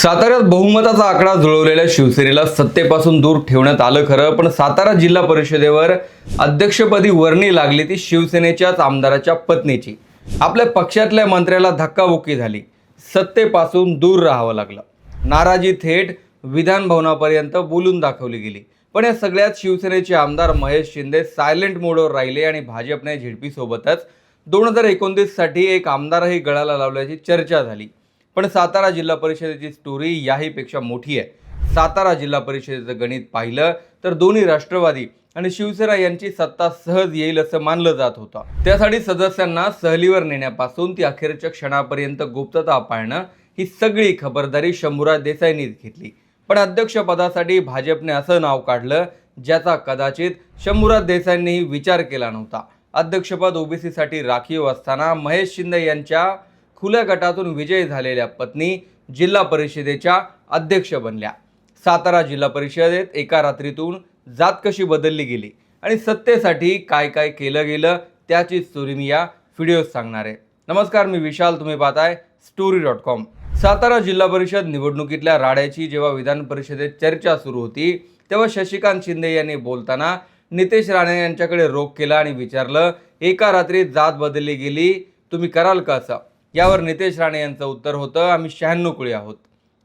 साताऱ्यात बहुमताचा आकडा जुळवलेल्या शिवसेनेला सत्तेपासून दूर ठेवण्यात आलं खरं, पण सातारा जिल्हा परिषदेवर अध्यक्षपदी वर्णी लागली ती शिवसेनेच्याच आमदाराच्या पत्नीची. आपल्या पक्षातल्या मंत्र्याला धक्काबुक्की झाली, सत्तेपासून दूर राहावं लागलं. नाराजी थेट विधान भवनापर्यंत बोलून दाखवली गेली. पण या सगळ्यात शिवसेनेचे आमदार महेश शिंदे सायलेंट मोडवर राहिले आणि भाजपने झेडपी सोबतच 2029 साठी एक आमदारही गळाला लावल्याची चर्चा झाली. पण सातारा जिल्हा परिषदेची स्टोरी याहीपेक्षा मोठी आहे. सातारा जिल्हा परिषदेचं गणित पाहिलं तर दोन्ही राष्ट्रवादी आणि शिवसेना यांची सत्ता सहज येईल असं मानलं जात होतं. त्यासाठी सदस्यांना सहलीवर नेण्यापासून ती अखेरच्या क्षणापर्यंत गुप्तता पाळणं ही सगळी खबरदारी शंभूराज देसाईंनीच घेतली. पण अध्यक्षपदासाठी भाजपने असं नाव काढलं ज्याचा कदाचित शंभूराज देसाईंनीही विचार केला नव्हता. अध्यक्षपद ओबीसीसाठी राखीव असताना महेश शिंदे यांच्या खुल्या गटातून विजयी झालेल्या पत्नी जिल्हा परिषदेच्या अध्यक्ष बनल्या. सातारा जिल्हा परिषदेत एका रात्रीतून जात कशी बदलली गेली आणि सत्तेसाठी काय काय केलं गेलं त्याची स्टोरी मी या व्हिडिओत सांगणार आहे. नमस्कार, मी विशाल, तुम्ही पाहताय story.com. सातारा जिल्हा परिषद निवडणुकीतल्या राड्याची जेव्हा विधान परिषदेत चर्चा सुरू होती तेव्हा शशिकांत शिंदे यांनी बोलताना नितेश राणे यांच्याकडे रोख केला आणि विचारलं, एका रात्रीत जात बदलली गेली, तुम्ही कराल का असं? यावर नितेश राणे यांचं उत्तर होतं, आम्ही 96 कुळी आहोत.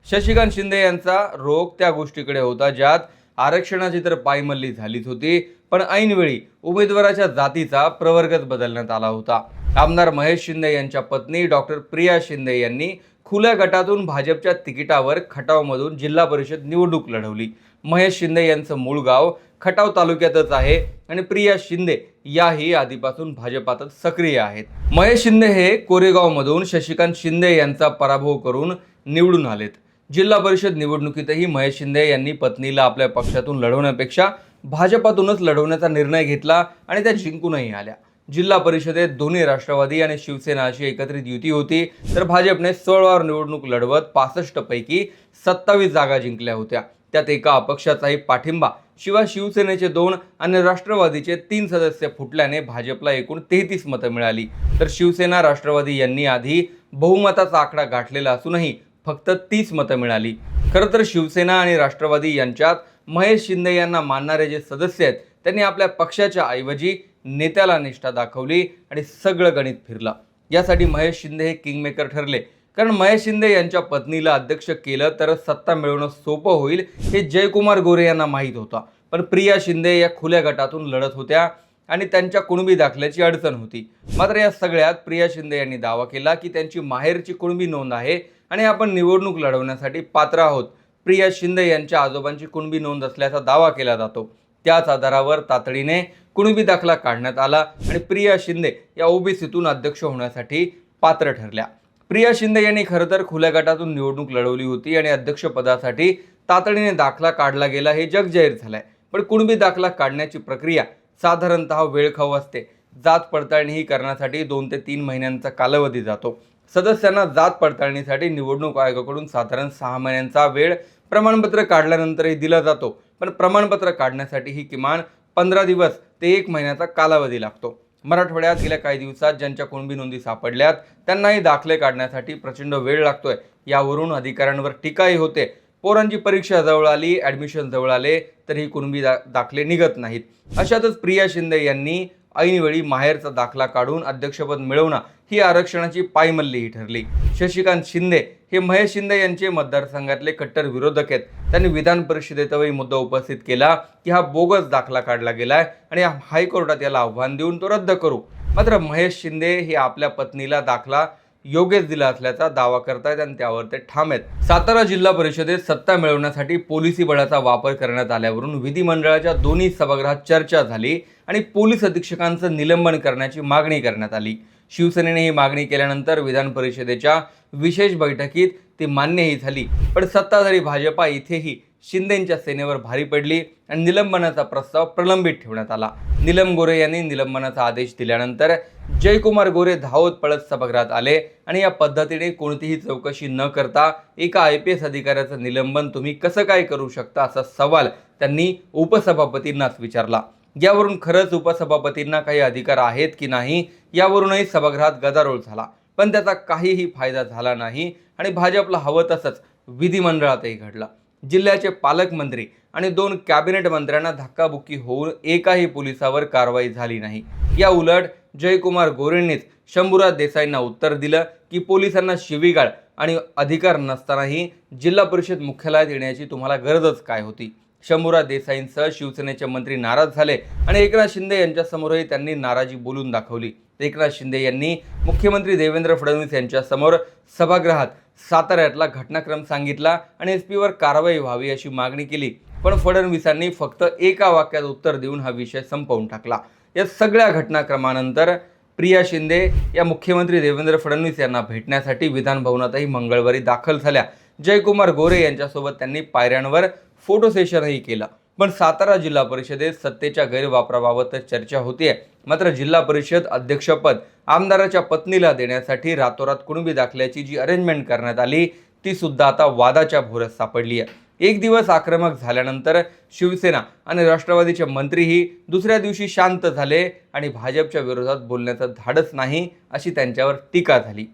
शशिकांत शिंदे यांचा रोख त्या गोष्टीकडे होता ज्यात आरक्षणाची तर पायमल्ली झालीच होती, पण ऐनवेळी उमेदवाराच्या जातीचा प्रवर्गच बदलण्यात आला होता. आमदार महेश शिंदे यांच्या पत्नी डॉक्टर प्रिया शिंदे यांनी खुल्या गटातून भाजपच्या तिकिटावर खटावमधून जिल्हा परिषद निवडणूक लढवली. महेश शिंदे यांचं मूळ गाव खटाव तालुक्यातच आहे आणि प्रिया शिंदे याही आधीपासून भाजपातच सक्रिय आहेत. महेश शिंदे हे कोरेगावमधून शशिकांत शिंदे यांचा पराभव करून निवडून आलेत. जिल्हा परिषद निवडणुकीतही महेश शिंदे यांनी पत्नीला आपल्या पक्षातून लढवण्यापेक्षा भाजपातूनच लढवण्याचा निर्णय घेतला आणि त्या जिंकूनही आल्या. जिल्हा परिषदेत दोन्ही राष्ट्रवादी आणि शिवसेना अशी एकत्रित युती होती, तर भाजपने 16 निवडणूक लढवत 65 पैकी 27 जागा जिंकल्या होत्या. त्यात एका अपक्षाचाही पाठिंबा, शिवाय शिवसेनेचे 2 आणि राष्ट्रवादीचे 3 सदस्य फुटल्याने भाजपला एकूण 33 मतं मिळाली. तर शिवसेना राष्ट्रवादी यांनी आधी बहुमताचा आकडा गाठलेला असूनही फक्त 30 मतं मिळाली. खरं तर शिवसेना आणि राष्ट्रवादी यांच्यात महेश शिंदे यांना मानणारे जे सदस्य आहेत त्यांनी आपल्या पक्षाच्या ऐवजी नेत्याला निष्ठा दाखवली आणि सगळं गणित फिरलं. यासाठी महेश शिंदे हे किंगमेकर ठरले, कारण महेश शिंदे यांच्या पत्नीला अध्यक्ष केलं तर सत्ता मिळवणं सोपं होईल हे जयकुमार गोरे यांना माहीत होतं. पण प्रिया शिंदे या खुल्या गटातून लढत होत्या आणि त्यांच्या कुणबी दाखल्याची अडचण होती. मात्र या सगळ्यात प्रिया शिंदे यांनी दावा केला की त्यांची माहेरची कुणबी नोंद आहे आणि आपण निवडणूक लढवण्यासाठी पात्र आहोत. प्रिया शिंदे यांच्या आजोबांची कुणबी नोंद असल्याचा दावा केला जातो. त्याच आधारावर तातडीने कुणबी दाखला काढण्यात आला आणि प्रिया शिंदे या ओबीसीतून अध्यक्ष होण्यासाठी पात्र ठरल्या. प्रिया शिंदे यांनी खरं तर खुल्या गटातून निवडणूक लढवली होती आणि अध्यक्षपदासाठी तातडीने दाखला काढला गेला हे जग जाहीर झालंय. पण कुणबी दाखला काढण्याची प्रक्रिया साधारणतः वेळखाऊ असते. जात पडताळणी करण्यासाठी 2 ते 3 महिन्यांचा कालावधी जातो. सदस्यांना जात पडताळणीसाठी निवडणूक आयोगाकडून साधारण 6 महिन्यांचा वेळ प्रमाणपत्र काढल्यानंतरही दिला जातो. पण प्रमाणपत्र काढण्यासाठीही किमान 15 दिवस ते 1 महिन्याचा कालावधी लागतो. मराठवाड्यात गेल्या काही दिवसात ज्यांच्या कुणबी नोंदी सापडल्यात त्यांनाही दाखले काढण्यासाठी प्रचंड वेळ लागतोय. यावरून अधिकाऱ्यांवर टीकाही होते. पोरांची परीक्षा जवळ आली, ॲडमिशन जवळ आले तरी कुणबी दाखले निघत नाहीत. अशातच प्रिया शिंदे यांनी ऐनवेळी माहेरचा दाखला काढून अध्यक्षपद मिळवणं ही आरक्षणाची पायमल्लीही ठरली. शशिकांत शिंदे हे महेश शिंदे यांचे मतदारसंघातले कट्टर विरोधक आहेत. त्यांनी विधान परिषदेतही मुद्दा उपस्थित केला की हा बोगस दाखला काढला गेलाय आणि हायकोर्टात याला आव्हान देऊन तो रद्द करू. मात्र महेश शिंदे हे आपल्या पत्नीला दाखला योग्यच दिला असल्याचा दावा करतायत आणि त्यावर ते ठाम आहेत. सातारा जिल्हा परिषदेत सत्ता मिळवण्यासाठी पोलिसी बळाचा वापर करण्यात आल्यावरून विधिमंडळाच्या दोन्ही सभागृहात चर्चा झाली आणि पोलीस अधीक्षकांचं निलंबन करण्याची मागणी करण्यात आली. शिवसेनेने ही मागणी केल्यानंतर विधान परिषदेच्या विशेष बैठकीत ती मान्यही झाली. पण सत्ताधारी भाजपा इथेही शिंदेंच्या सेनेवर भारी पडली आणि निलंबनाचा प्रस्ताव प्रलंबित ठेवण्यात आला. नीलम गोरे यांनी निलंबनाचा आदेश दिल्यानंतर जयकुमार गोरे धावत पळत सभागृहात आले आणि या पद्धतीने कोणतीही चौकशी न करता एका IPS अधिकाऱ्याचं निलंबन तुम्ही कसं काय करू शकता असा सवाल त्यांनी उपसभापतींनाच विचारला. यावरून खरंच उपसभापतींना काही अधिकार आहेत की नाही यावरूनही सभागृहात गदारोळ झाला. पण त्याचा काहीही फायदा झाला नाही आणि भाजपला हवं तसंच विधिमंडळातही घडला। जिल्ह्याचे पालकमंत्री आणि 2 कॅबिनेट मंत्र्यांना धक्काबुक्की होऊन एकाही पोलिसावर कारवाई झाली नाही। या उलट जयकुमार गोरेंनीच शंभूराज देसाईंना उत्तर दिलं की पोलिसांना शिवीगाळ आणि अधिकार नसतानाही जिल्हा परिषद मुख्यालयात येण्याची तुम्हाला गरजच काय होती। शंभूराज देसाईंसह शिवसेनेचे मंत्री नाराज झाले आणि एकनाथ शिंदे यांच्यासमोरही त्यांनी नाराजी बोलून दाखवली। एकनाथ शिंदे यांनी मुख्यमंत्री देवेंद्र फडणवीस यांच्यासमोर सभागृहात साताऱ्यातला घटनाक्रम सांगितला आणि एसपीवर कारवाई व्हावी अशी मागणी केली, पण फडणवीसांनी फक्त एका वाक्यात उत्तर देऊन हा विषय संपवून टाकला। या सगळ्या घटनाक्रमानंतर प्रिया शिंदे या मुख्यमंत्री देवेंद्र फडणवीस यांना भेटण्यासाठी विधान भवनातही मंगळवारी दाखल झाल्या। जयकुमार गोरे यांच्यासोबत त्यांनी पायऱ्यांवर फोटो सेशनही केलं। पण सातारा जिल्हा परिषदेत सत्तेच्या गैरवापराबाबत चर्चा होतीये। मात्र जिल्हा परिषद अध्यक्षपद आमदाराच्या पत्नीला देण्यासाठी रातोरात कुणबी दाखल्याची जी अरेंजमेंट करण्यात आली ती सुद्धा आता वादाच्या भोवऱ्यात सापडली आहे। एक दिवस आक्रमक झाल्यानंतर शिवसेना आणि राष्ट्रवादीचे मंत्रीही दुसऱ्या दिवशी शांत झाले आणि भाजपच्या विरोधात बोलण्याचं धाडस नाही अशी त्यांच्यावर टीका झाली।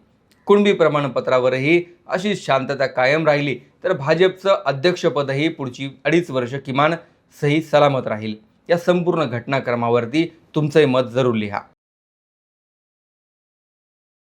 कुणबी प्रमाणपत्रावरही अशीच शांतता कायम राहिली तर भाजपचं अध्यक्षपदही पुढची 2.5 वर्ष किमान सही सलामत राहील। या संपूर्ण घटनाक्रमावरती तुमचे मत जरूर लिहा।